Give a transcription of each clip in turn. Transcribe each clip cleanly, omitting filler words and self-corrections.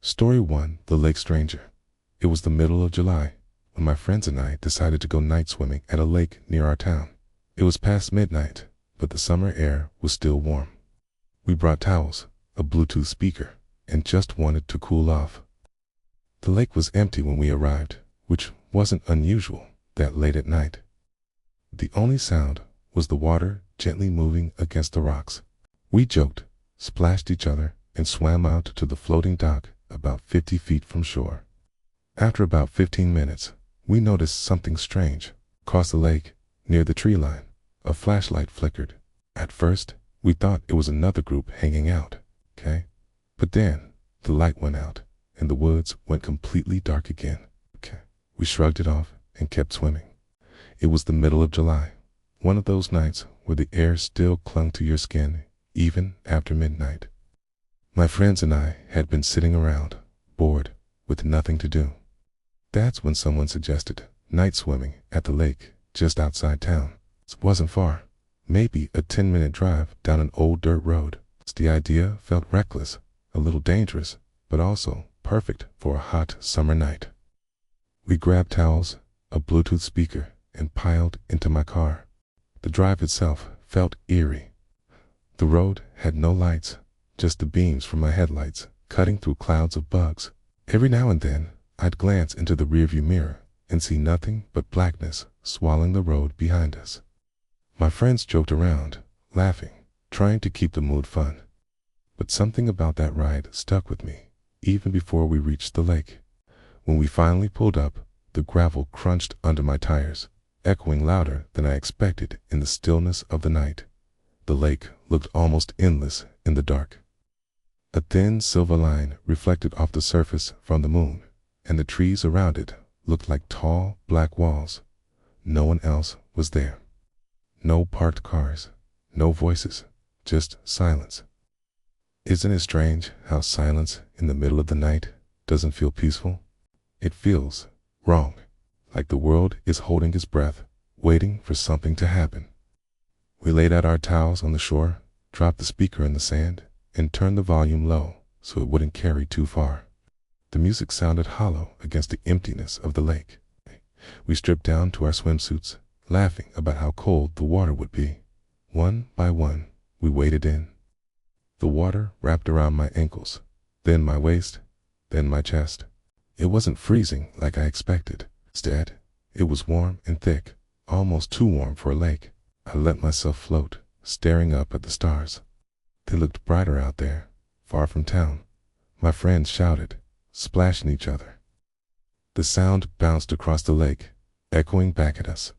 Story 1: The Lake Stranger. It was the middle of July when my friends and I decided to go night swimming at a lake near our town. It was past midnight, but the summer air was still warm. We brought towels, a Bluetooth speaker, and just wanted to cool off. The lake was empty when we arrived, which wasn't unusual that late at night. The only sound was the water gently moving against the rocks. We joked, splashed each other, and swam out to the floating dock about 50 feet from shore. After about 15 minutes, we noticed something strange. Across the lake, near the tree line, a flashlight flickered. At first, we thought it was another group hanging out, But then, the light went out, and the woods went completely dark again, We shrugged it off and kept swimming. It was the middle of July, one of those nights where the air still clung to your skin, even after midnight. My friends and I had been sitting around, bored, with nothing to do. That's when someone suggested night swimming at the lake just outside town. It wasn't far, maybe a 10-minute drive down an old dirt road. The idea felt reckless, a little dangerous, but also perfect for a hot summer night. We grabbed towels, a Bluetooth speaker, and piled into my car. The drive itself felt eerie. The road had no lights, just the beams from my headlights cutting through clouds of bugs. Every now and then, I'd glance into the rearview mirror and see nothing but blackness swallowing the road behind us. My friends joked around, laughing, trying to keep the mood fun. But something about that ride stuck with me, even before we reached the lake. When we finally pulled up, the gravel crunched under my tires, echoing louder than I expected in the stillness of the night. The lake looked almost endless in the dark. A thin silver line reflected off the surface from the moon, and the trees around it looked like tall black walls. No one else was there. No parked cars, no voices, just silence. Isn't it strange how silence in the middle of the night doesn't feel peaceful? It feels wrong, like the world is holding its breath, waiting for something to happen. We laid out our towels on the shore, dropped the speaker in the sand, and turned the volume low so it wouldn't carry too far. The music sounded hollow against the emptiness of the lake. We stripped down to our swimsuits, laughing about how cold the water would be. One by one, we waded in. The water wrapped around my ankles, then my waist, then my chest. It wasn't freezing like I expected. Instead, it was warm and thick, almost too warm for a lake. I let myself float, staring up at the stars. They looked brighter out there, far from town. My friends shouted, splashing each other. The sound bounced across the lake, echoing back at us.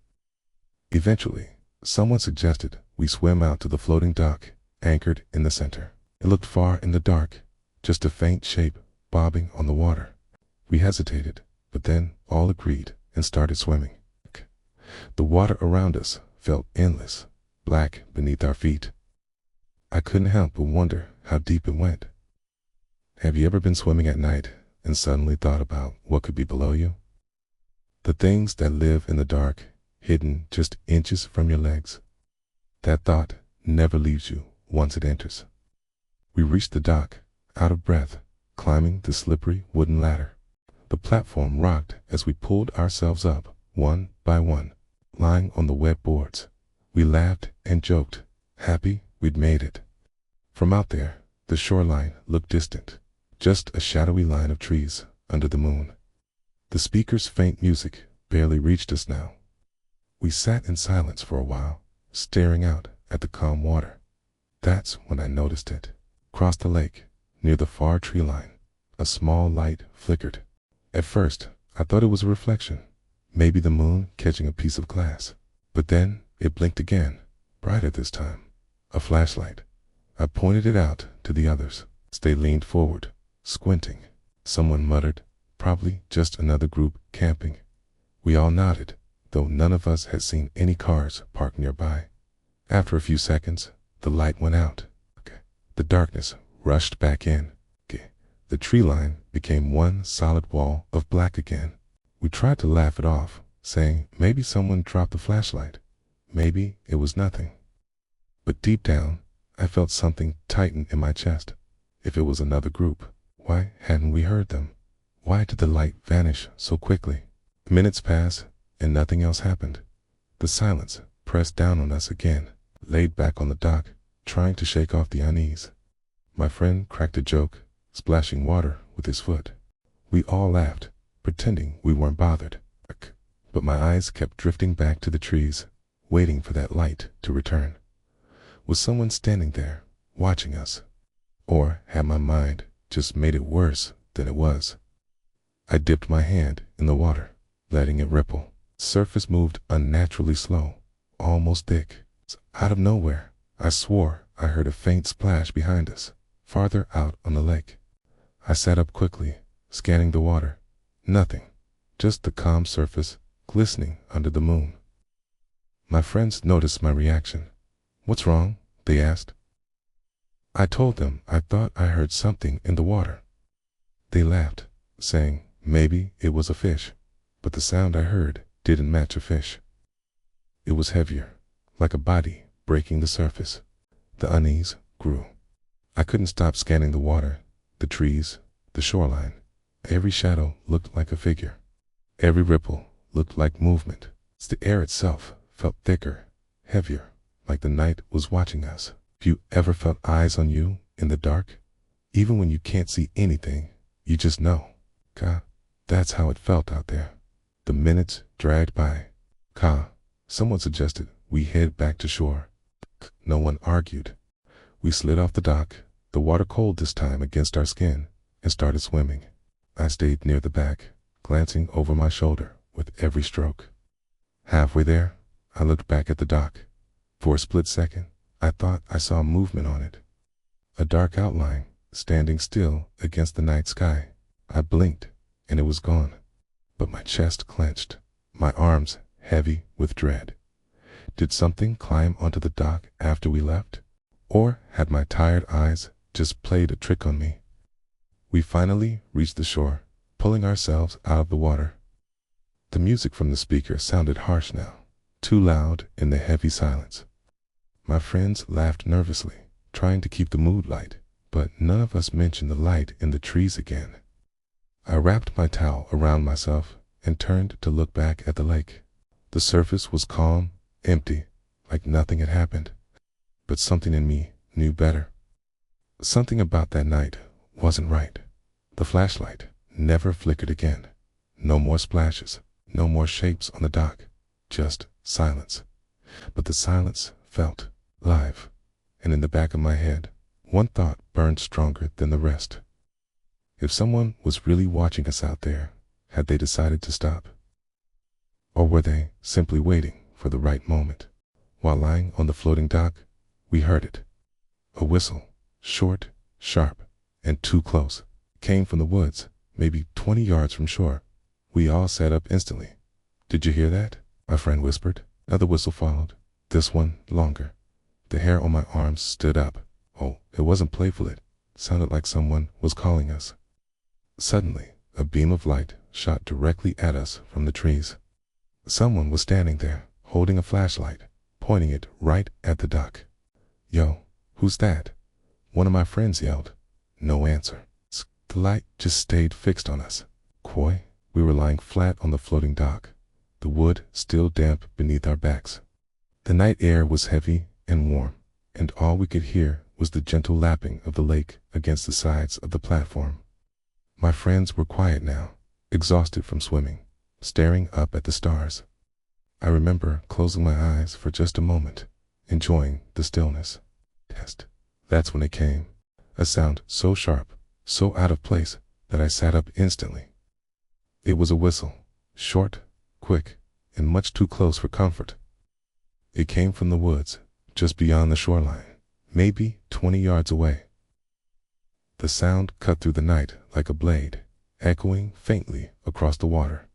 Eventually, someone suggested we swim out to the floating dock, anchored in the center. It looked far in the dark, just a faint shape bobbing on the water. We hesitated, but then all agreed and started swimming. The water around us felt endless, black beneath our feet. I couldn't help but wonder how deep it went. Have you ever been swimming at night and suddenly thought about what could be below you? The things that live in the dark, hidden just inches from your legs. That thought never leaves you once it enters. We reached the dock, out of breath, climbing the slippery wooden ladder. The platform rocked as we pulled ourselves up, one by one, lying on the wet boards. We laughed and joked, happy we'd made it. From out there, the shoreline looked distant, just a shadowy line of trees under the moon. The speaker's faint music barely reached us now. We sat in silence for a while, staring out at the calm water. That's when I noticed it. Across the lake, near the far tree line, a small light flickered. At first, I thought it was a reflection, maybe the moon catching a piece of glass. But then it blinked again, brighter this time. A flashlight. I pointed it out to the others. They leaned forward, squinting. Someone muttered, probably just another group camping. We all nodded, though none of us had seen any cars parked nearby. After a few seconds, the light went out. The darkness rushed back in. The tree line became one solid wall of black again. We tried to laugh it off, saying maybe someone dropped the flashlight. Maybe it was nothing. But deep down, I felt something tighten in my chest. If it was another group, Why hadn't we heard them? Why did the light vanish so quickly? Minutes passed, and nothing else happened. The silence pressed down on us again, laid back on the dock, trying to shake off the unease. My friend cracked a joke, splashing water with his foot. We all laughed, pretending we weren't bothered. But my eyes kept drifting back to the trees, waiting for that light to return. Was someone standing there, watching us? Or had my mind just made it worse than it was? I dipped my hand in the water, letting it ripple. The surface moved unnaturally slow, almost thick. Out of nowhere, I swore I heard a faint splash behind us, farther out on the lake. I sat up quickly, scanning the water. Nothing, just the calm surface, glistening under the moon. My friends noticed my reaction. "What's wrong?" they asked. I told them I thought I heard something in the water. They laughed, saying maybe it was a fish, but the sound I heard didn't match a fish. It was heavier, like a body breaking the surface. The unease grew. I couldn't stop scanning the water, the trees, the shoreline. Every shadow looked like a figure. Every ripple looked like movement. The air itself felt thicker, heavier, like the night was watching us. Have you ever felt eyes on you in the dark? Even when you can't see anything, you just know. That's how it felt out there. The minutes dragged by. Someone suggested we head back to shore. No one argued. We slid off the dock, the water cold this time against our skin, and started swimming. I stayed near the back, glancing over my shoulder with every stroke. Halfway there, I looked back at the dock. For a split second, I thought I saw movement on it. A dark outline, standing still against the night sky. I blinked, and it was gone. But my chest clenched, my arms heavy with dread. Did something climb onto the dock after we left? Or had my tired eyes just played a trick on me? We finally reached the shore, pulling ourselves out of the water. The music from the speaker sounded harsh now, too loud in the heavy silence. My friends laughed nervously, trying to keep the mood light, but none of us mentioned the light in the trees again. I wrapped my towel around myself and turned to look back at the lake. The surface was calm, empty, like nothing had happened. But something in me knew better. Something about that night wasn't right. The flashlight never flickered again. No more splashes, no more shapes on the dock, just silence. But the silence felt live, and in the back of my head, one thought burned stronger than the rest. If someone was really watching us out there, had they decided to stop? Or were they simply waiting for the right moment? While lying on the floating dock, we heard it. A whistle, short, sharp, and too close, came from the woods, maybe 20 yards from shore. We all sat up instantly. "Did you hear that?" my friend whispered. Another whistle followed, this one longer. The hair on my arms stood up. Oh, it wasn't playful, it sounded like someone was calling us. Suddenly, a beam of light shot directly at us from the trees. Someone was standing there, holding a flashlight, pointing it right at the dock. "Yo, who's that?" one of my friends yelled. No answer. The light just stayed fixed on us. Coy, we were lying flat on the floating dock, the wood still damp beneath our backs. The night air was heavy and warm, and all we could hear was the gentle lapping of the lake against the sides of the platform. My friends were quiet now, exhausted from swimming, staring up at the stars. I remember closing my eyes for just a moment, enjoying the stillness. That's when it came, a sound so sharp, so out of place, that I sat up instantly. It was a whistle, short, quick, and much too close for comfort. It came from the woods, just beyond the shoreline, maybe 20 yards away. The sound cut through the night like a blade, echoing faintly across the water.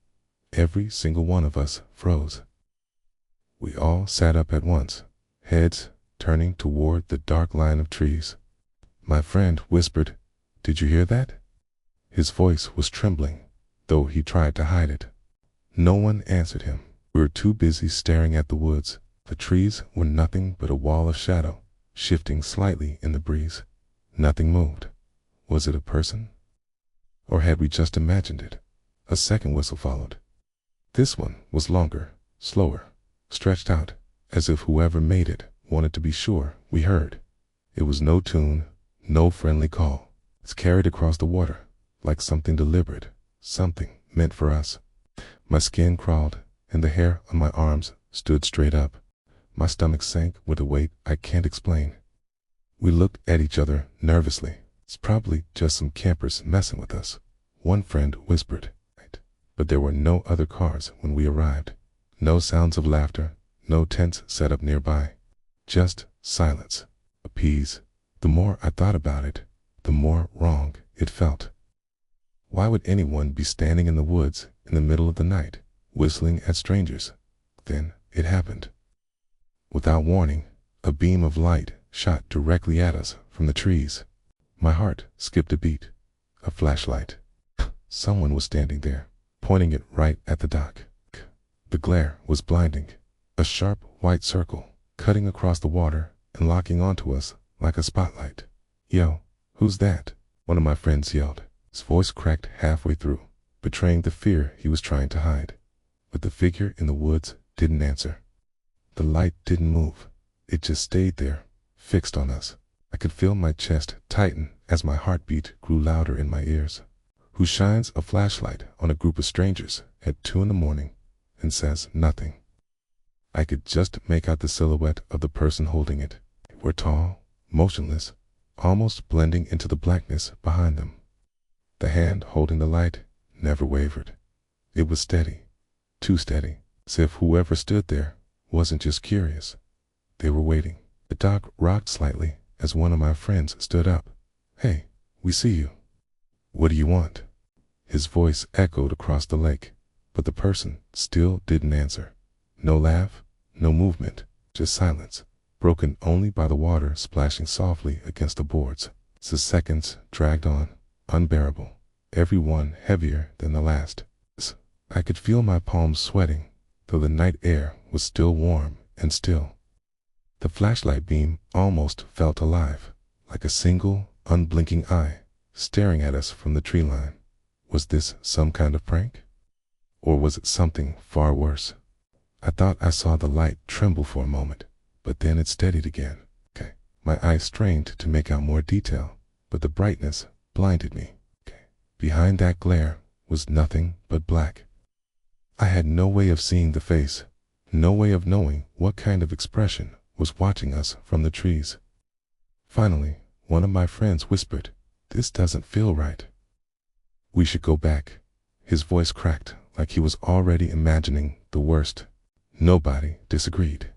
Every single one of us froze. We all sat up at once, heads turning toward the dark line of trees. My friend whispered, "Did you hear that?" His voice was trembling, though he tried to hide it. No one answered him. We were too busy staring at the woods. The trees were nothing but a wall of shadow, shifting slightly in the breeze. Nothing moved. Was it a person? Or had we just imagined it? A second whistle followed. This one was longer, slower, stretched out, as if whoever made it wanted to be sure we heard. It was no tune, no friendly call. It's carried across the water, like something deliberate, something meant for us. My skin crawled, and the hair on my arms stood straight up. My stomach sank with a weight I can't explain. We looked at each other nervously. It's probably just some campers messing with us, one friend whispered. But there were no other cars when we arrived. No sounds of laughter, no tents set up nearby. Just silence, a peace. The more I thought about it, the more wrong it felt. Why would anyone be standing in the woods in the middle of the night, whistling at strangers? Then it happened. Without warning, a beam of light shot directly at us from the trees. My heart skipped a beat. A flashlight. Someone was standing there, pointing it right at the dock. The glare was blinding. A sharp white circle, cutting across the water and locking onto us like a spotlight. "Yo, who's that?" one of my friends yelled. His voice cracked halfway through, betraying the fear he was trying to hide. But the figure in the woods didn't answer. The light didn't move. It just stayed there, fixed on us. I could feel my chest tighten as my heartbeat grew louder in my ears. Who shines a flashlight on a group of strangers at 2 a.m. and says nothing? I could just make out the silhouette of the person holding it. They were tall, motionless, almost blending into the blackness behind them. The hand holding the light never wavered. It was steady, too steady, as if whoever stood there wasn't just curious. They were waiting. The dock rocked slightly as one of my friends stood up. "Hey, we see you. What do you want?" His voice echoed across the lake, but the person still didn't answer. No laugh, no movement, just silence, broken only by the water splashing softly against the boards. The seconds dragged on, unbearable, every one heavier than the last. I could feel my palms sweating, though the night air was still warm and still. The flashlight beam almost felt alive, like a single, unblinking eye, staring at us from the tree line. Was this some kind of prank? Or was it something far worse? I thought I saw the light tremble for a moment, but then it steadied again. My eyes strained to make out more detail, but the brightness blinded me. Behind that glare was nothing but black. I had no way of seeing the face, no way of knowing what kind of expression was watching us from the trees. Finally, one of my friends whispered, "This doesn't feel right. We should go back." His voice cracked like he was already imagining the worst. Nobody disagreed.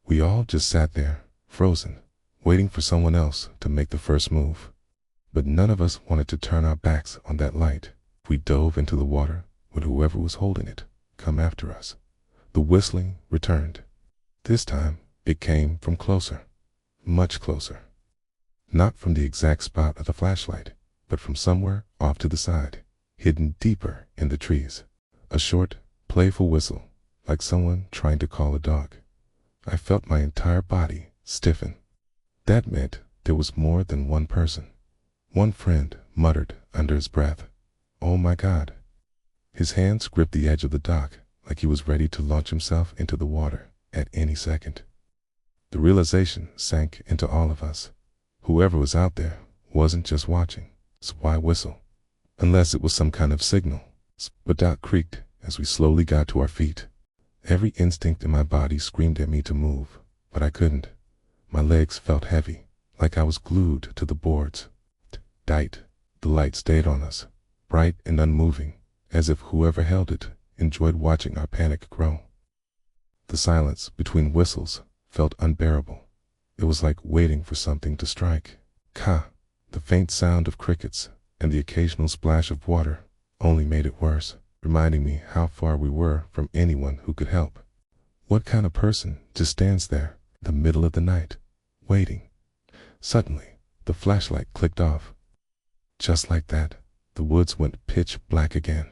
We all just sat there, frozen, waiting for someone else to make the first move. But none of us wanted to turn our backs on that light. We dove into the water, with whoever was holding it come after us. The whistling returned. This time, it came from closer, much closer. Not from the exact spot of the flashlight, but from somewhere off to the side, hidden deeper in the trees. A short, playful whistle, like someone trying to call a dog. I felt my entire body stiffen. That meant there was more than one person. One friend muttered under his breath, "Oh my God." His hands gripped the edge of the dock like he was ready to launch himself into the water at any second. The realization sank into all of us. Whoever was out there wasn't just watching, so why whistle? Unless it was some kind of signal. The dock creaked as we slowly got to our feet. Every instinct in my body screamed at me to move, but I couldn't. My legs felt heavy, like I was glued to the boards. Tight, the light stayed on us, bright and unmoving, as if whoever held it enjoyed watching our panic grow. The silence between whistles felt unbearable. It was like waiting for something to strike. The faint sound of crickets and the occasional splash of water only made it worse, reminding me how far we were from anyone who could help. What kind of person just stands there in the middle of the night, waiting? Suddenly, the flashlight clicked off. Just like that, the woods went pitch black again.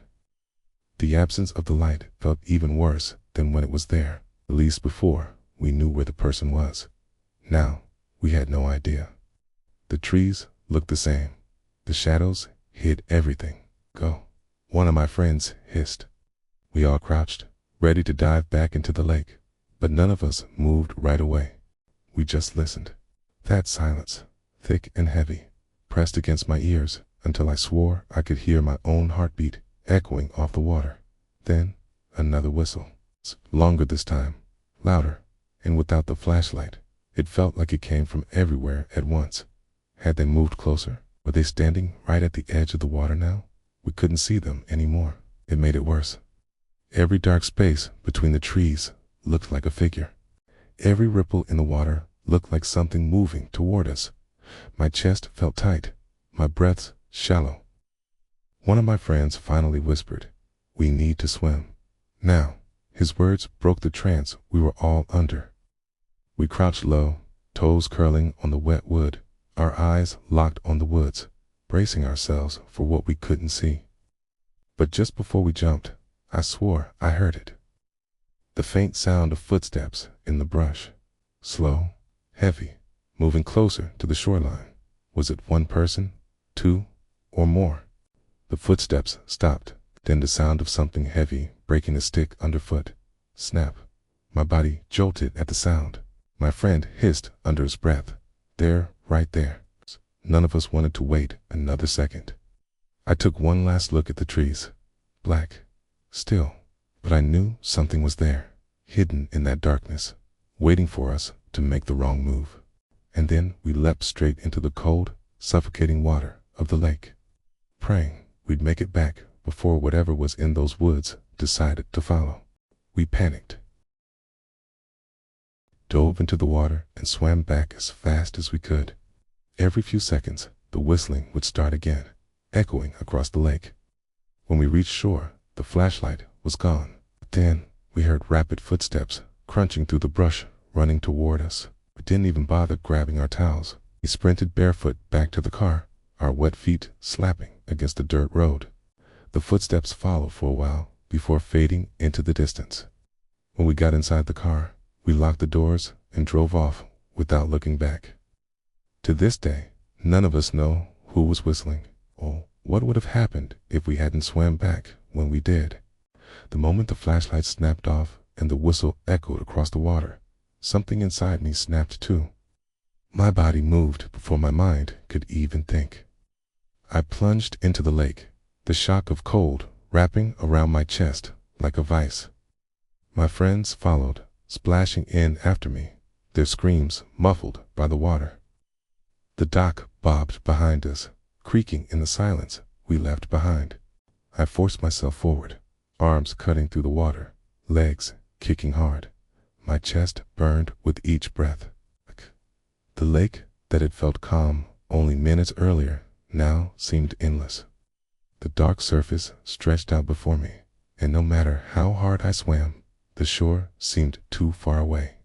The absence of the light felt even worse than when it was there. At least before, we knew where the person was. Now, we had no idea. The trees looked the same. The shadows hid everything. Go. One of my friends hissed. We all crouched, ready to dive back into the lake, but none of us moved right away. We just listened. That silence, thick and heavy, pressed against my ears until I swore I could hear my own heartbeat echoing off the water. Then, another whistle. Longer this time, louder, and without the flashlight. It felt like it came from everywhere at once. Had they moved closer? Were they standing right at the edge of the water now? We couldn't see them anymore. It made it worse. Every dark space between the trees looked like a figure. Every ripple in the water looked like something moving toward us. My chest felt tight, my breaths shallow. One of my friends finally whispered, "We need to swim now." His words broke the trance we were all under. We crouched low, toes curling on the wet wood, our eyes locked on the woods, bracing ourselves for what we couldn't see. But just before we jumped, I swore I heard it. The faint sound of footsteps in the brush. Slow, heavy, moving closer to the shoreline. Was it one person, two, or more? The footsteps stopped, then the sound of something heavy breaking a stick underfoot. Snap. My body jolted at the sound. My friend hissed under his breath. There, right there. None of us wanted to wait another second. I took one last look at the trees. Black. Still. But I knew something was there, hidden in that darkness, waiting for us to make the wrong move. And then we leapt straight into the cold, suffocating water of the lake, praying we'd make it back before whatever was in those woods decided to follow. We panicked, dove into the water, and swam back as fast as we could. Every few seconds, the whistling would start again, echoing across the lake. When we reached shore, the flashlight was gone. Then we heard rapid footsteps crunching through the brush, running toward us. We didn't even bother grabbing our towels. We sprinted barefoot back to the car, our wet feet slapping against the dirt road. The footsteps followed for a while before fading into the distance. When we got inside the car, we locked the doors and drove off without looking back. To this day, none of us know who was whistling or what would have happened if we hadn't swam back when we did. The moment the flashlight snapped off and the whistle echoed across the water, something inside me snapped too. My body moved before my mind could even think. I plunged into the lake, the shock of cold wrapping around my chest like a vice. My friends followed, splashing in after me, their screams muffled by the water. The dock bobbed behind us, creaking in the silence we left behind. I forced myself forward, arms cutting through the water, legs kicking hard. My chest burned with each breath. The lake that had felt calm only minutes earlier now seemed endless. The dark surface stretched out before me, and no matter how hard I swam, the shore seemed too far away.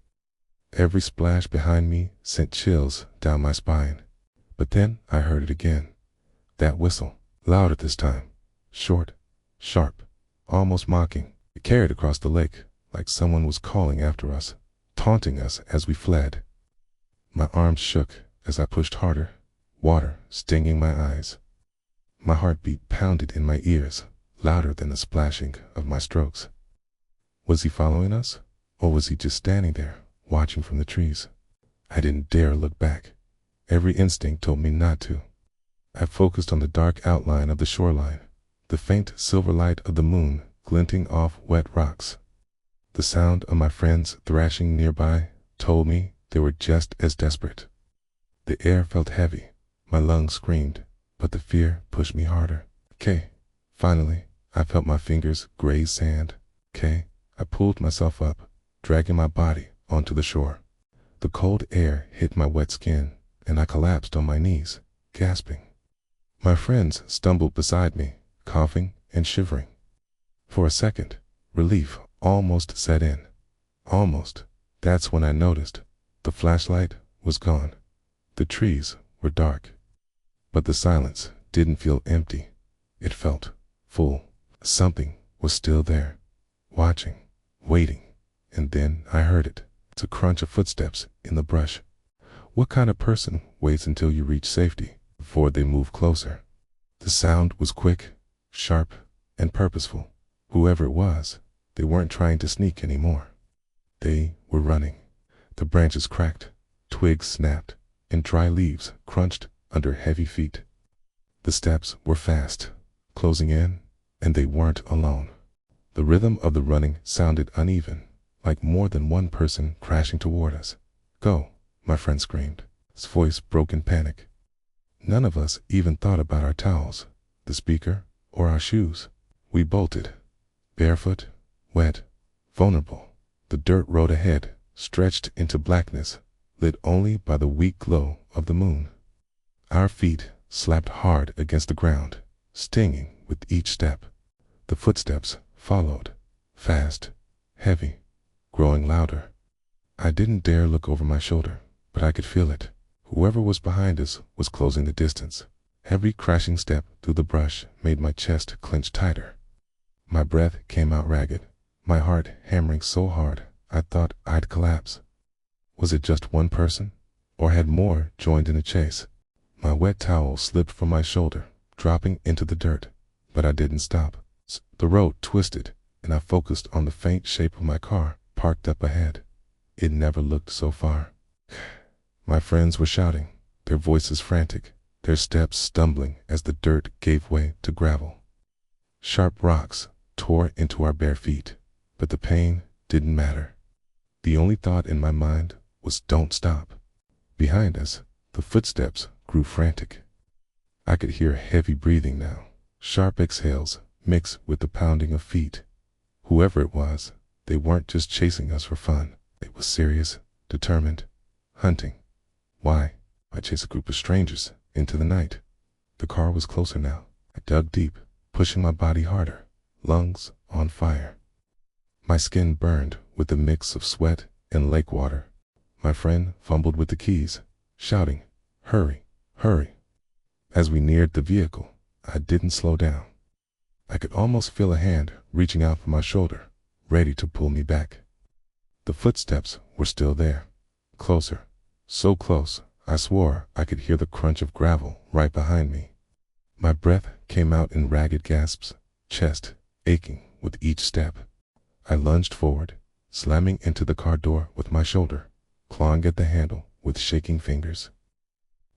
Every splash behind me sent chills down my spine. But then I heard it again. That whistle, louder this time, short, sharp, almost mocking. It carried across the lake like someone was calling after us, taunting us as we fled. My arms shook as I pushed harder, water stinging my eyes. My heartbeat pounded in my ears, louder than the splashing of my strokes. Was he following us, or was he just standing there, watching from the trees? I didn't dare look back. Every instinct told me not to. I focused on the dark outline of the shoreline, the faint silver light of the moon glinting off wet rocks. The sound of my friends thrashing nearby told me they were just as desperate. The air felt heavy, my lungs screamed, but the fear pushed me harder. Finally, I felt my fingers graze sand. I pulled myself up, dragging my body onto the shore. The cold air hit my wet skin, and I collapsed on my knees, gasping. My friends stumbled beside me, coughing and shivering. For a second, relief almost set in. Almost. That's when I noticed the flashlight was gone. The trees were dark. But the silence didn't feel empty. It felt full. Something was still there, watching, waiting. And then I heard it. It's a crunch of footsteps in the brush. What kind of person waits until you reach safety before they move closer? The sound was quick, sharp and purposeful. Whoever it was, they weren't trying to sneak anymore. They were running. The branches cracked, twigs snapped, and dry leaves crunched under heavy feet. The steps were fast, closing in, and they weren't alone. The rhythm of the running sounded uneven, like more than one person crashing toward us. "Go," my friend screamed. His voice broke in panic. None of us even thought about our towels, the speaker, or our shoes. We bolted, barefoot, wet, vulnerable. The dirt road ahead stretched into blackness, lit only by the weak glow of the moon. Our feet slapped hard against the ground, stinging with each step. The footsteps followed, fast, heavy, growing louder. I didn't dare look over my shoulder, but I could feel it. Whoever was behind us was closing the distance. Every crashing step through the brush made my chest clench tighter. My breath came out ragged, my heart hammering so hard I thought I'd collapse. Was it just one person, or had more joined in the chase? My wet towel slipped from my shoulder, dropping into the dirt, but I didn't stop. The road twisted, and I focused on the faint shape of my car parked up ahead. It never looked so far. My friends were shouting, their voices frantic, their steps stumbling as the dirt gave way to gravel. Sharp rocks tore into our bare feet, but the pain didn't matter. The only thought in my mind was, "Don't stop." Behind us, the footsteps grew frantic. I could hear heavy breathing now, sharp exhales mixed with the pounding of feet. Whoever it was, they weren't just chasing us for fun. It was serious, determined, hunting. Why? I chased a group of strangers into the night. The car was closer now. I dug deep, pushing my body harder, lungs on fire. My skin burned with a mix of sweat and lake water. My friend fumbled with the keys, shouting, "Hurry, hurry." As we neared the vehicle, I didn't slow down. I could almost feel a hand reaching out for my shoulder, ready to pull me back. The footsteps were still there, closer, so close I swore I could hear the crunch of gravel right behind me. My breath came out in ragged gasps, chest aching with each step. I lunged forward, slamming into the car door with my shoulder, clawing at the handle with shaking fingers.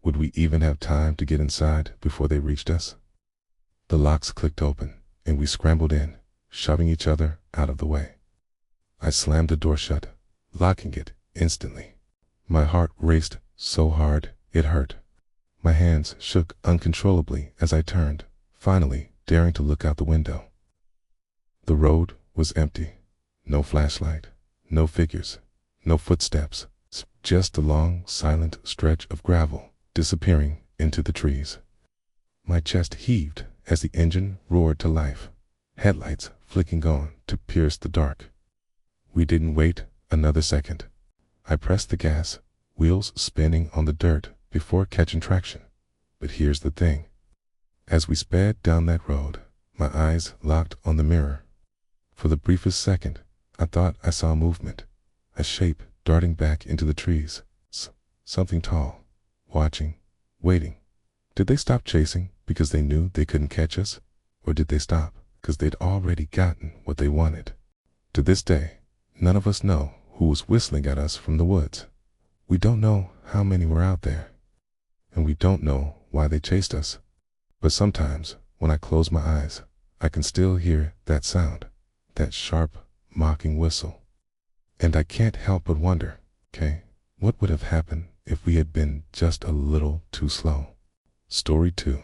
Would we even have time to get inside before they reached us? The locks clicked open, and we scrambled in, shoving each other out of the way. I slammed the door shut, locking it instantly. My heart raced so hard it hurt. My hands shook uncontrollably as I turned, finally daring to look out the window. The road was empty. No flashlight, no figures, no footsteps, just a long, silent stretch of gravel disappearing into the trees. My chest heaved as the engine roared to life, headlights flicking on to pierce the dark. We didn't wait another second. I pressed the gas, wheels spinning on the dirt before catching traction. But here's the thing. As we sped down that road, my eyes locked on the mirror. For the briefest second, I thought I saw movement, a shape darting back into the trees. Something tall, watching, waiting. Did they stop chasing because they knew they couldn't catch us? Or did they stop because they'd already gotten what they wanted? To this day, none of us know who was whistling at us from the woods. We don't know how many were out there, and we don't know why they chased us. But sometimes, when I close my eyes, I can still hear that sound, that sharp, mocking whistle. And I can't help but wonder, what would have happened if we had been just a little too slow? Story 2.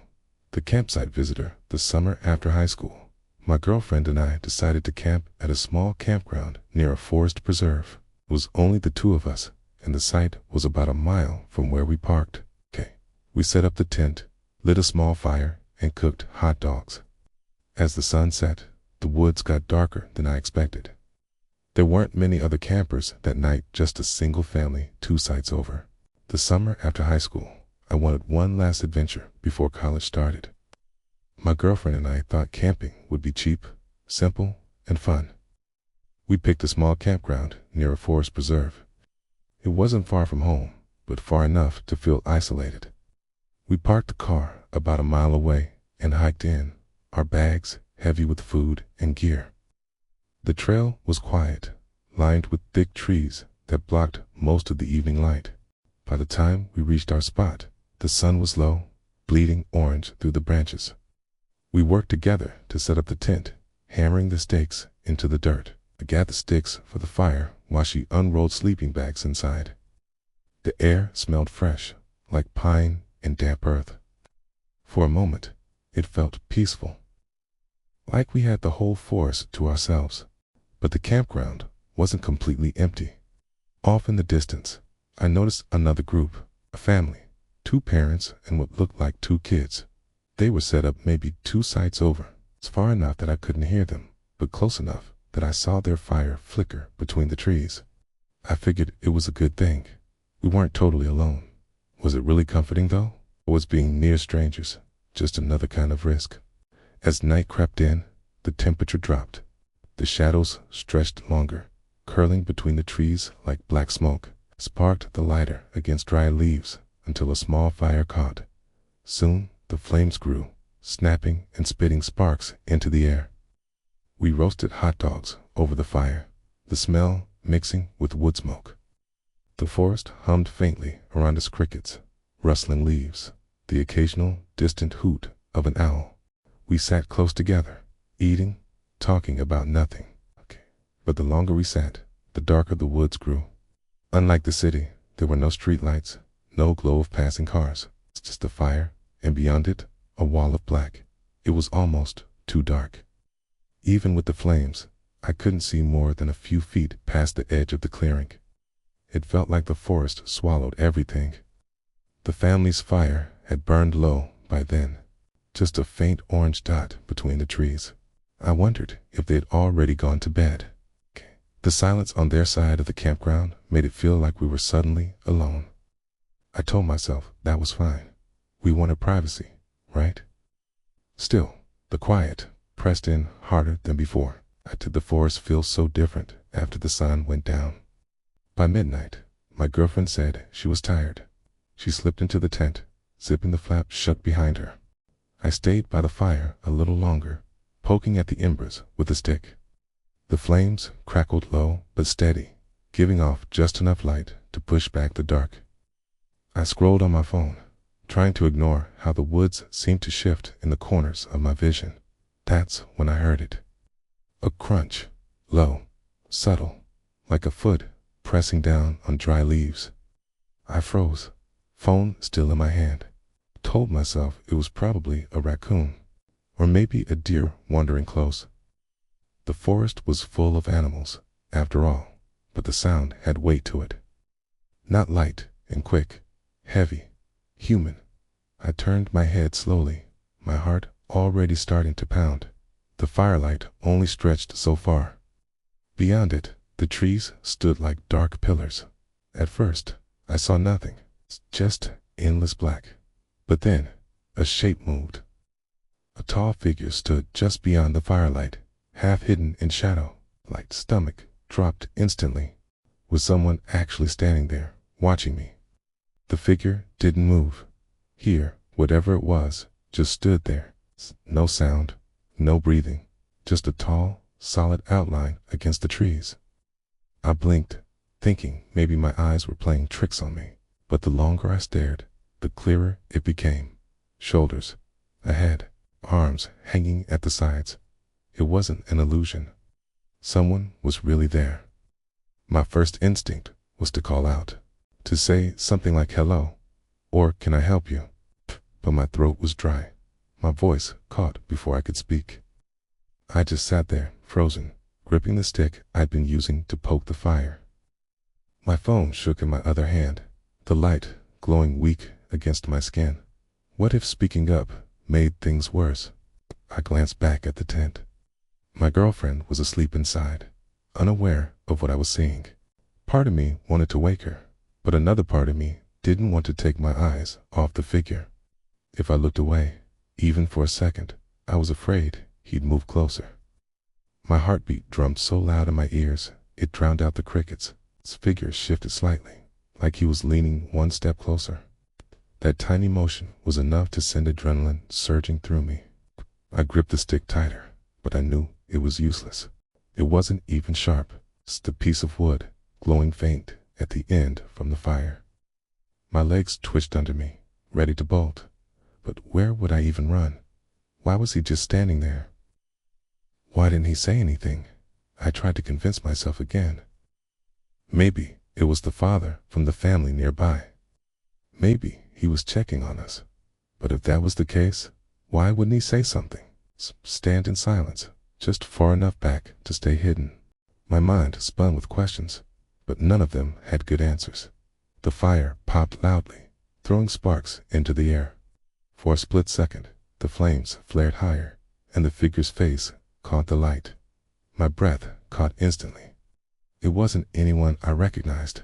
The campsite visitor. The summer after high school, my girlfriend and I decided to camp at a small campground near a forest preserve. It was only the two of us, and the site was about a mile from where we parked. We set up the tent, lit a small fire, and cooked hot dogs. As the sun set, the woods got darker than I expected. There weren't many other campers that night, just a single family 2 sites over. The summer after high school, I wanted one last adventure before college started. My girlfriend and I thought camping would be cheap, simple, and fun. We picked a small campground near a forest preserve. It wasn't far from home, but far enough to feel isolated. We parked the car about a mile away and hiked in, our bags heavy with food and gear. The trail was quiet, lined with thick trees that blocked most of the evening light. By the time we reached our spot, the sun was low, bleeding orange through the branches. We worked together to set up the tent, hammering the stakes into the dirt. I gathered sticks for the fire while she unrolled sleeping bags inside. The air smelled fresh, like pine and damp earth. For a moment, it felt peaceful, like we had the whole forest to ourselves. But the campground wasn't completely empty. Off in the distance, I noticed another group, a family, 2 parents and what looked like 2 kids. They were set up maybe 2 sites over. It's far enough that I couldn't hear them, but close enough that I saw their fire flicker between the trees. I figured it was a good thing. We weren't totally alone. Was it really comforting though? Or was being near strangers just another kind of risk? As night crept in, the temperature dropped. The shadows stretched longer, curling between the trees like black smoke, sparked the lighter against dry leaves until a small fire caught. Soon the flames grew, snapping and spitting sparks into the air. We roasted hot dogs over the fire, the smell mixing with wood smoke. The forest hummed faintly around us, crickets, rustling leaves, the occasional distant hoot of an owl. We sat close together, eating, talking about nothing. But the longer we sat, the darker the woods grew. Unlike the city, there were no streetlights, no glow of passing cars. It's just a fire, and beyond it, a wall of black. It was almost too dark. Even with the flames, I couldn't see more than a few feet past the edge of the clearing. It felt like the forest swallowed everything. The family's fire had burned low by then, just a faint orange dot between the trees. I wondered if they had already gone to bed. The silence on their side of the campground made it feel like we were suddenly alone. I told myself that was fine. We wanted privacy, right? Still, the quiet pressed in harder than before. Did the forest feel so different after the sun went down? By midnight, my girlfriend said she was tired. She slipped into the tent, zipping the flap shut behind her. I stayed by the fire a little longer, poking at the embers with a stick. The flames crackled low but steady, giving off just enough light to push back the dark. I scrolled on my phone, trying to ignore how the woods seemed to shift in the corners of my vision. That's when I heard it. A crunch, low, subtle, like a foot pressing down on dry leaves. I froze, phone still in my hand. Told myself it was probably a raccoon, or maybe a deer wandering close. The forest was full of animals, after all, but the sound had weight to it. Not light and quick, heavy, human. I turned my head slowly, my heart already starting to pound. The firelight only stretched so far. Beyond it, the trees stood like dark pillars. At first, I saw nothing, just endless black. But then, a shape moved. A tall figure stood just beyond the firelight, half hidden in shadow. Light stomach dropped instantly. Was someone actually standing there, watching me? The figure didn't move. Here, whatever it was, just stood there. No sound, no breathing, just a tall, solid outline against the trees. I blinked, thinking maybe my eyes were playing tricks on me. But the longer I stared, the clearer it became. Shoulders, a head, arms hanging at the sides. It wasn't an illusion. Someone was really there. My first instinct was to call out, to say something like hello, or can I help you? But my throat was dry. My voice caught before I could speak. I just sat there, frozen, gripping the stick I'd been using to poke the fire. My phone shook in my other hand, the light glowing weak against my skin. What if speaking up made things worse? I glanced back at the tent. My girlfriend was asleep inside, unaware of what I was seeing. Part of me wanted to wake her, but another part of me didn't want to take my eyes off the figure. If I looked away, even for a second, I was afraid he'd move closer. My heartbeat drummed so loud in my ears, it drowned out the crickets. His figure shifted slightly, like he was leaning one step closer. That tiny motion was enough to send adrenaline surging through me. I gripped the stick tighter, but I knew it was useless. It wasn't even sharp, just a piece of wood, glowing faint at the end from the fire. My legs twitched under me, ready to bolt. But where would I even run? Why was he just standing there? Why didn't he say anything? I tried to convince myself again. Maybe it was the father from the family nearby. Maybe he was checking on us. But if that was the case, why wouldn't he say something? Stand in silence, just far enough back to stay hidden. My mind spun with questions, but none of them had good answers. The fire popped loudly, throwing sparks into the air. For a split second, the flames flared higher, and the figure's face caught the light. My breath caught instantly. It wasn't anyone I recognized.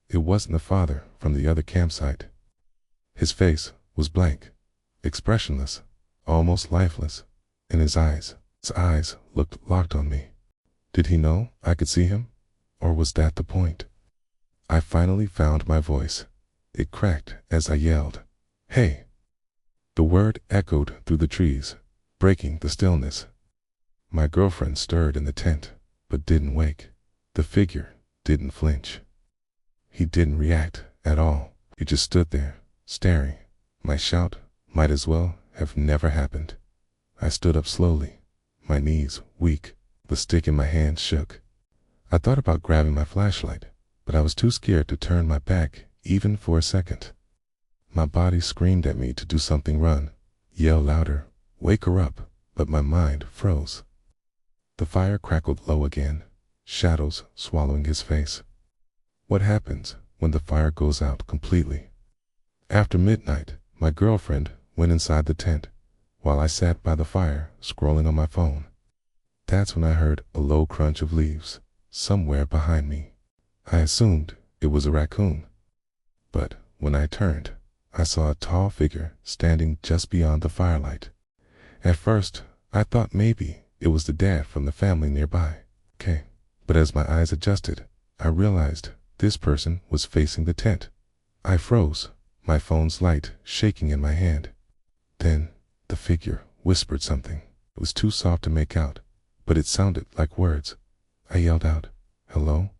It wasn't the father from the other campsite. His face was blank, expressionless, almost lifeless, and his eyes looked locked on me. Did he know I could see him? Or was that the point? I finally found my voice. It cracked as I yelled, "Hey!" The word echoed through the trees, breaking the stillness. My girlfriend stirred in the tent, but didn't wake. The figure didn't flinch. He didn't react at all. He just stood there, staring. My shout might as well have never happened. I stood up slowly, my knees weak, the stick in my hand shook. I thought about grabbing my flashlight, but I was too scared to turn my back even for a second. My body screamed at me to do something, run, yell louder, wake her up, but my mind froze. The fire crackled low again, shadows swallowing his face. What happens when the fire goes out completely? After midnight, my girlfriend went inside the tent, while I sat by the fire, scrolling on my phone. That's when I heard a low crunch of leaves, somewhere behind me. I assumed it was a raccoon. But when I turned, I saw a tall figure standing just beyond the firelight. At first, I thought maybe it was the dad from the family nearby. But as my eyes adjusted, I realized this person was facing the tent. I froze, my phone's light shaking in my hand. Then, the figure whispered something. It was too soft to make out, but it sounded like words. I yelled out, "Hello?"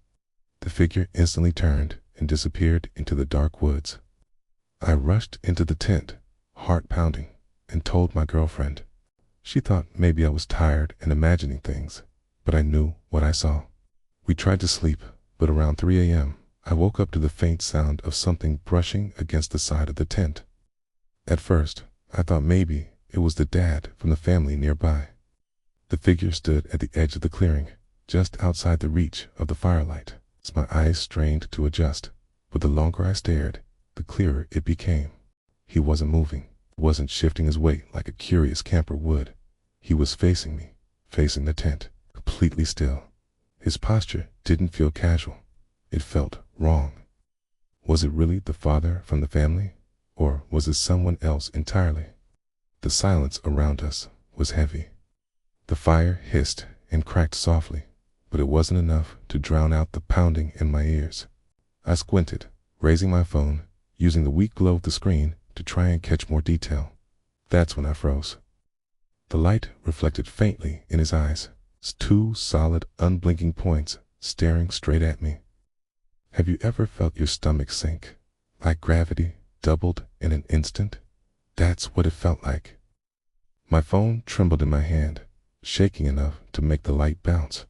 The figure instantly turned and disappeared into the dark woods. I rushed into the tent, heart pounding, and told my girlfriend. She thought maybe I was tired and imagining things, but I knew what I saw. We tried to sleep, but around 3 a.m., I woke up to the faint sound of something brushing against the side of the tent. At first, I thought maybe it was the dad from the family nearby. The figure stood at the edge of the clearing, just outside the reach of the firelight. My eyes strained to adjust, but the longer I stared, the clearer it became. He wasn't moving, wasn't shifting his weight like a curious camper would. He was facing me, facing the tent, completely still. His posture didn't feel casual. It felt wrong. Was it really the father from the family, or was it someone else entirely? The silence around us was heavy. The fire hissed and cracked softly, but it wasn't enough to drown out the pounding in my ears. I squinted, raising my phone, using the weak glow of the screen to try and catch more detail. That's when I froze. The light reflected faintly in his eyes, two solid, unblinking points staring straight at me. Have you ever felt your stomach sink, like gravity doubled in an instant? That's what it felt like. My phone trembled in my hand, shaking enough to make the light bounce.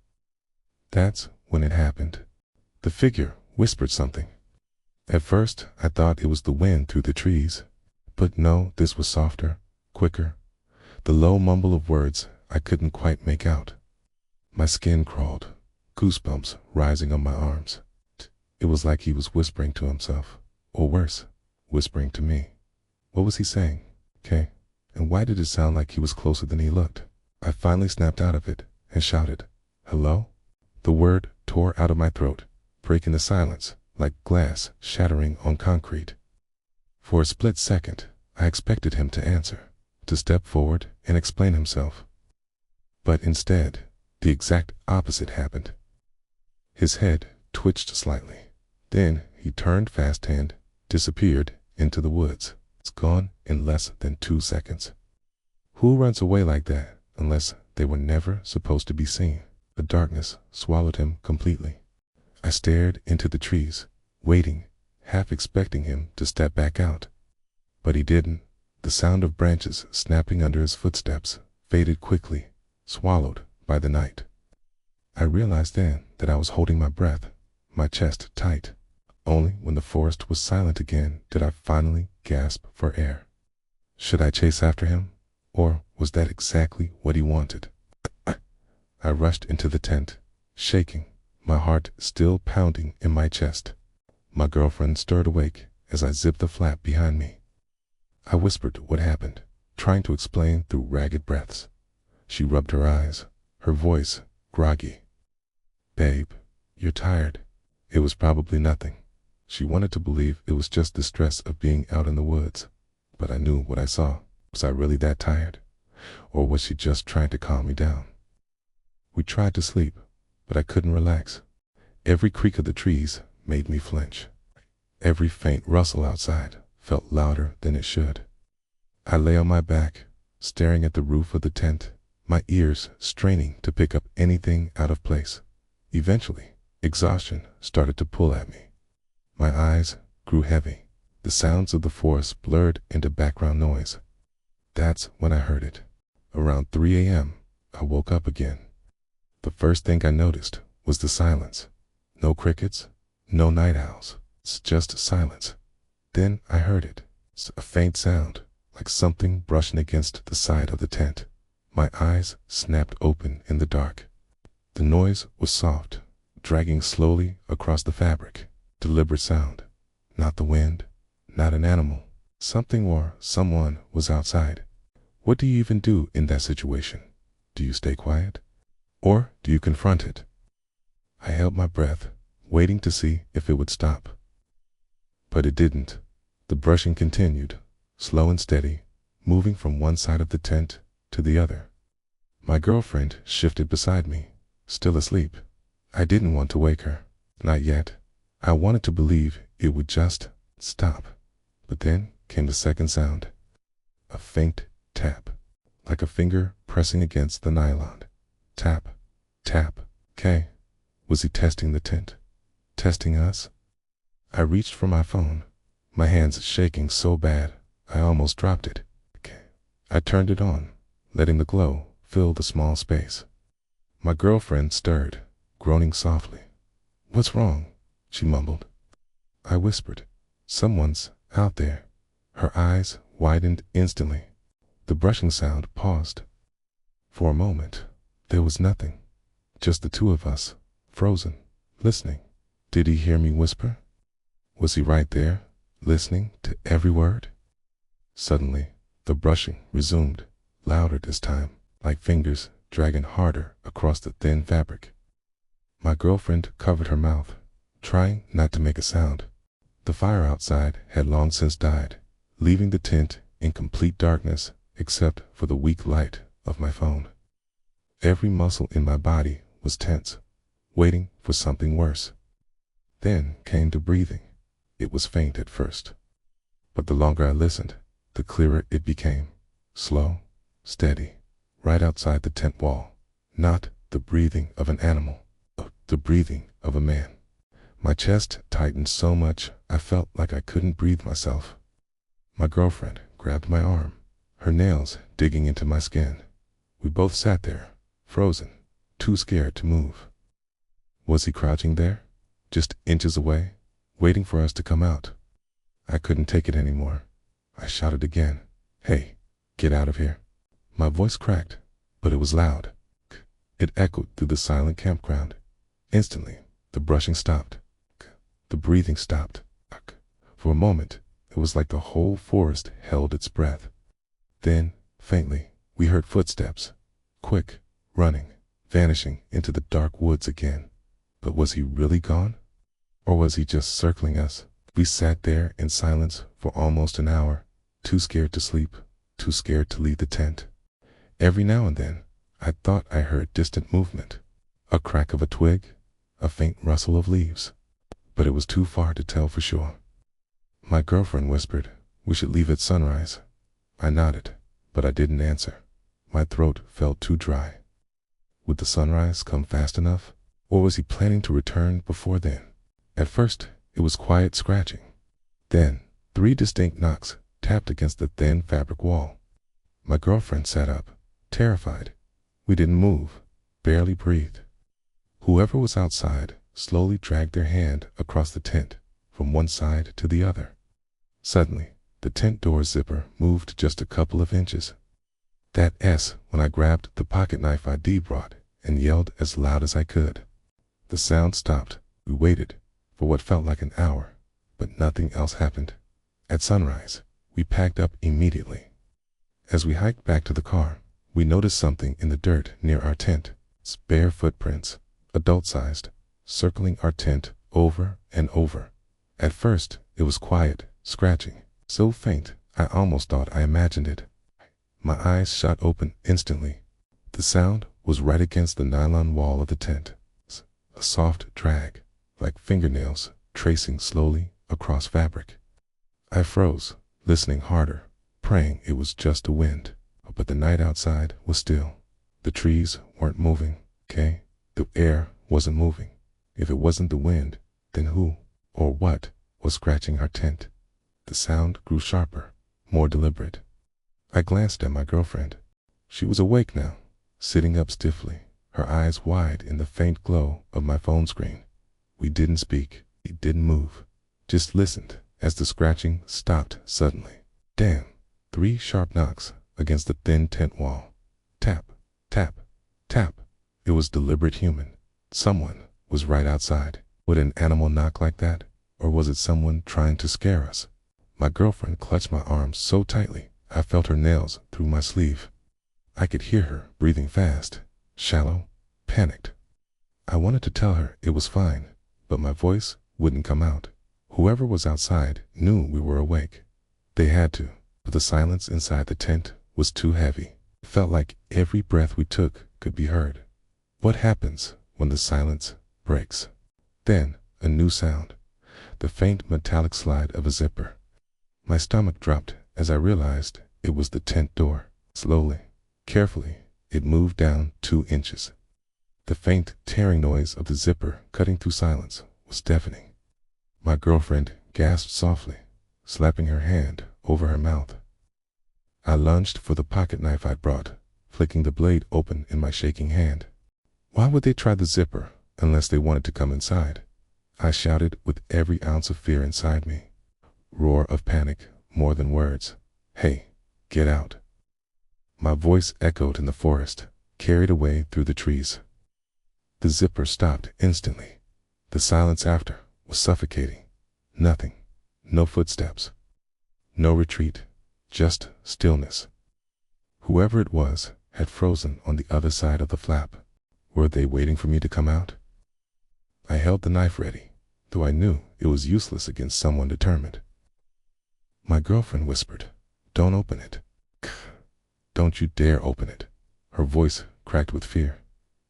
That's when it happened. The figure whispered something. At first, I thought it was the wind through the trees, but no, this was softer, quicker. The low mumble of words I couldn't quite make out. My skin crawled, goosebumps rising on my arms. It was like he was whispering to himself, or worse, whispering to me. What was he saying? And why did it sound like he was closer than he looked? I finally snapped out of it and shouted, "Hello?" The word tore out of my throat, breaking the silence like glass shattering on concrete. For a split second, I expected him to answer, to step forward and explain himself. But instead, the exact opposite happened. His head twitched slightly. Then he turned fast and disappeared into the woods. It's gone in less than 2 seconds. Who runs away like that unless they were never supposed to be seen? The darkness swallowed him completely. I stared into the trees, waiting, half expecting him to step back out. But he didn't. The sound of branches snapping under his footsteps faded quickly, swallowed by the night. I realized then that I was holding my breath, my chest tight. Only when the forest was silent again did I finally gasp for air. Should I chase after him? Or was that exactly what he wanted? I rushed into the tent, shaking, my heart still pounding in my chest. My girlfriend stirred awake as I zipped the flap behind me. I whispered what happened, trying to explain through ragged breaths. She rubbed her eyes, her voice groggy. "Babe, you're tired." It was probably nothing. She wanted to believe it was just the stress of being out in the woods. But I knew what I saw. Was I really that tired? Or was she just trying to calm me down? We tried to sleep, but I couldn't relax. Every creak of the trees made me flinch. Every faint rustle outside felt louder than it should. I lay on my back, staring at the roof of the tent, my ears straining to pick up anything out of place. Eventually, exhaustion started to pull at me. My eyes grew heavy. The sounds of the forest blurred into background noise. That's when I heard it. Around 3 a.m., I woke up again. The first thing I noticed was the silence. No crickets, no night owls. It's just silence. Then I heard it. It's a faint sound, like something brushing against the side of the tent. My eyes snapped open in the dark. The noise was soft, dragging slowly across the fabric. Deliberate sound. Not the wind, not an animal. Something or someone was outside. What do you even do in that situation? Do you stay quiet? Or do you confront it? I held my breath, waiting to see if it would stop. But it didn't. The brushing continued, slow and steady, moving from one side of the tent to the other. My girlfriend shifted beside me, still asleep. I didn't want to wake her. Not yet. I wanted to believe it would just stop. But then came the second sound. A faint tap, like a finger pressing against the nylon. Tap, tap. Okay. Was he testing the tent? Testing us? I reached for my phone, my hands shaking so bad I almost dropped it. Okay. I turned it on, letting the glow fill the small space. My girlfriend stirred, groaning softly. "What's wrong?" she mumbled. I whispered, "Someone's out there." Her eyes widened instantly. The brushing sound paused. For a moment, there was nothing. Just the two of us, frozen, listening. Did he hear me whisper? Was he right there, listening to every word? Suddenly, the brushing resumed, louder this time, like fingers dragging harder across the thin fabric. My girlfriend covered her mouth, trying not to make a sound. The fire outside had long since died, leaving the tent in complete darkness except for the weak light of my phone. Every muscle in my body was tense, waiting for something worse. Then came the breathing. It was faint at first, but the longer I listened, the clearer it became. Slow, steady, right outside the tent wall. Not the breathing of an animal, the breathing of a man. My chest tightened so much I felt like I couldn't breathe myself. My girlfriend grabbed my arm, her nails digging into my skin. We both sat there, frozen, too scared to move. Was he crouching there, just inches away, waiting for us to come out? I couldn't take it anymore. I shouted again, "Hey, get out of here." My voice cracked, but it was loud. It echoed through the silent campground. Instantly, the brushing stopped. The breathing stopped. For a moment, it was like the whole forest held its breath. Then, faintly, we heard footsteps. Quick, running, vanishing into the dark woods again. But was he really gone? Or was he just circling us? We sat there in silence for almost an hour, too scared to sleep, too scared to leave the tent. Every now and then, I thought I heard distant movement. A crack of a twig, a faint rustle of leaves. But it was too far to tell for sure. My girlfriend whispered, "We should leave at sunrise." I nodded, but I didn't answer. My throat felt too dry. Would the sunrise come fast enough? Or was he planning to return before then? At first, it was quiet scratching. Then, 3 distinct knocks tapped against the thin fabric wall. My girlfriend sat up, terrified. We didn't move, barely breathed. Whoever was outside slowly dragged their hand across the tent from one side to the other. Suddenly, the tent door zipper moved just a couple of inches. That S when I grabbed the pocket knife ID brought and yelled as loud as I could. The sound stopped. We waited for what felt like an hour, but nothing else happened. At sunrise, we packed up immediately. As we hiked back to the car, we noticed something in the dirt near our tent. Bare footprints, adult-sized, circling our tent over and over. At first, it was quiet, scratching, so faint I almost thought I imagined it. My eyes shot open instantly. The sound was right against the nylon wall of the tent. A soft drag, like fingernails tracing slowly across fabric. I froze, listening harder, praying it was just the wind. But the night outside was still. The trees weren't moving, okay? The air wasn't moving. If it wasn't the wind, then who or what was scratching our tent? The sound grew sharper, more deliberate. I glanced at my girlfriend. She was awake now, sitting up stiffly, her eyes wide in the faint glow of my phone screen. We didn't speak, we didn't move, just listened as the scratching stopped suddenly. Damn, 3 sharp knocks against the thin tent wall. Tap, tap, tap. It was deliberate human. Someone was right outside. Would an animal knock like that? Or was it someone trying to scare us? My girlfriend clutched my arm so tightly, I felt her nails through my sleeve. I could hear her breathing fast, shallow, panicked. I wanted to tell her it was fine, but my voice wouldn't come out. Whoever was outside knew we were awake. They had to, but the silence inside the tent was too heavy. It felt like every breath we took could be heard. What happens when the silence breaks? Then, a new sound, the faint metallic slide of a zipper. My stomach dropped as I realized it was the tent door. Slowly, carefully, it moved down 2 inches. The faint tearing noise of the zipper cutting through silence was deafening. My girlfriend gasped softly, slapping her hand over her mouth. I lunged for the pocket knife I'd brought, flicking the blade open in my shaking hand. Why would they try the zipper unless they wanted to come inside? I shouted with every ounce of fear inside me. Roar of panic, more than words. Hey, get out. My voice echoed in the forest, carried away through the trees. The zipper stopped instantly. The silence after was suffocating. Nothing. No footsteps. No retreat. Just stillness. Whoever it was had frozen on the other side of the flap. Were they waiting for me to come out? I held the knife ready, though I knew it was useless against someone determined. My girlfriend whispered, "Don't open it. Don't you dare open it." Her voice cracked with fear.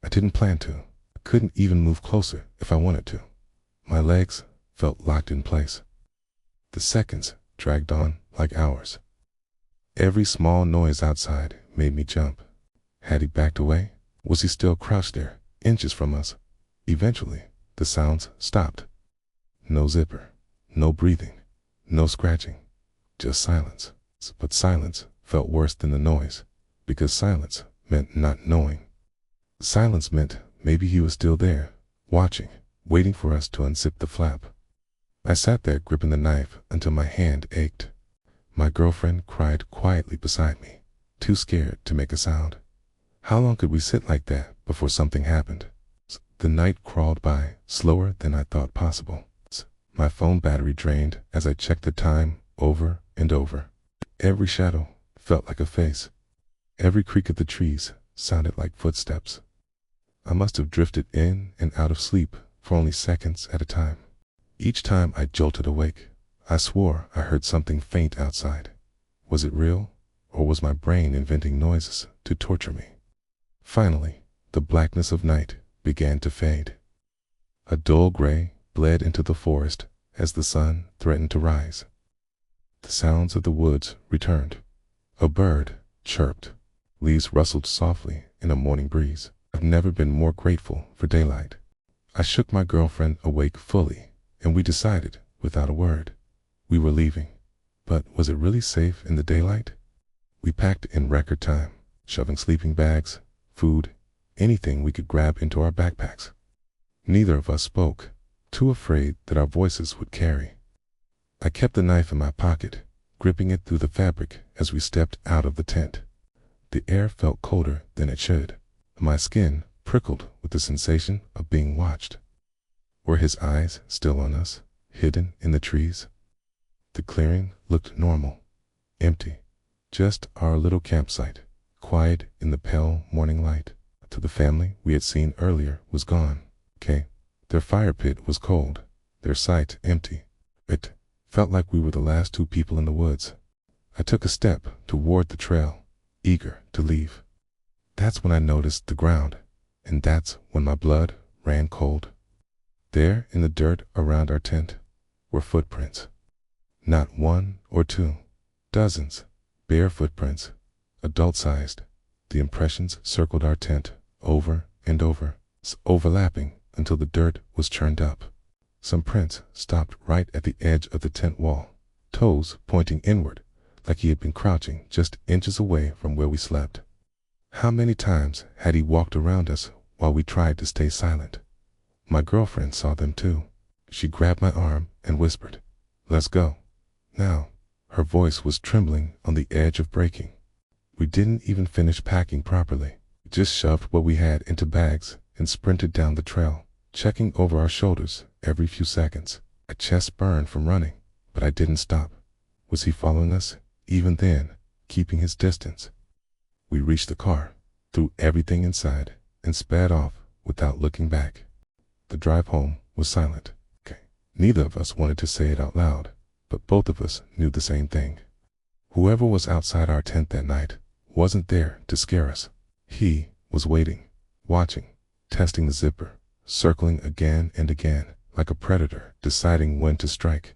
I didn't plan to. I couldn't even move closer if I wanted to. My legs felt locked in place. The seconds dragged on like hours. Every small noise outside made me jump. Had he backed away? Was he still crouched there, inches from us? Eventually, the sounds stopped. No zipper, no breathing, no scratching, just silence. But silence felt worse than the noise, because silence meant not knowing. Silence meant maybe he was still there, watching, waiting for us to unzip the flap. I sat there gripping the knife until my hand ached. My girlfriend cried quietly beside me, too scared to make a sound. How long could we sit like that before something happened? The night crawled by, slower than I thought possible. My phone battery drained as I checked the time over and over. Every shadow felt like a face. Every creak of the trees sounded like footsteps. I must have drifted in and out of sleep for only seconds at a time. Each time I jolted awake, I swore I heard something faint outside. Was it real, or was my brain inventing noises to torture me? Finally, the blackness of night began to fade. A dull gray bled into the forest as the sun threatened to rise. The sounds of the woods returned. A bird chirped, Leaves rustled softly in a morning breeze. I've never been more grateful for daylight. I shook my girlfriend awake fully, and we decided, without a word, we were leaving. But was it really safe in the daylight? We packed in record time, shoving sleeping bags, food, anything we could grab into our backpacks. Neither of us spoke, too afraid that our voices would carry. I kept the knife in my pocket, gripping it through the fabric as we stepped out of the tent. The air felt colder than it should. My skin prickled with the sensation of being watched. Were his eyes still on us, hidden in the trees? The clearing looked normal, empty. Just our little campsite, quiet in the pale morning light. To the family we had seen earlier was gone. Their fire pit was cold, their site empty. It felt like we were the last two people in the woods. I took a step toward the trail, eager to leave. That's when I noticed the ground, and that's when my blood ran cold. There in the dirt around our tent were footprints. Not one or two, dozens, bare footprints, adult-sized. The impressions circled our tent over and over, overlapping until the dirt was churned up. Some prints stopped right at the edge of the tent wall, toes pointing inward, like he had been crouching just inches away from where we slept. How many times had he walked around us while we tried to stay silent? My girlfriend saw them too. She grabbed my arm and whispered, "Let's go." Now, her voice was trembling on the edge of breaking. We didn't even finish packing properly. We just shoved what we had into bags and sprinted down the trail, checking over our shoulders every few seconds. My chest burned from running, but I didn't stop. Was he following us, even then, keeping his distance? We reached the car, threw everything inside, and sped off without looking back. The drive home was silent. Neither of us wanted to say it out loud, but both of us knew the same thing. Whoever was outside our tent that night wasn't there to scare us. He was waiting, watching, testing the zipper, circling again and again, like a predator deciding when to strike.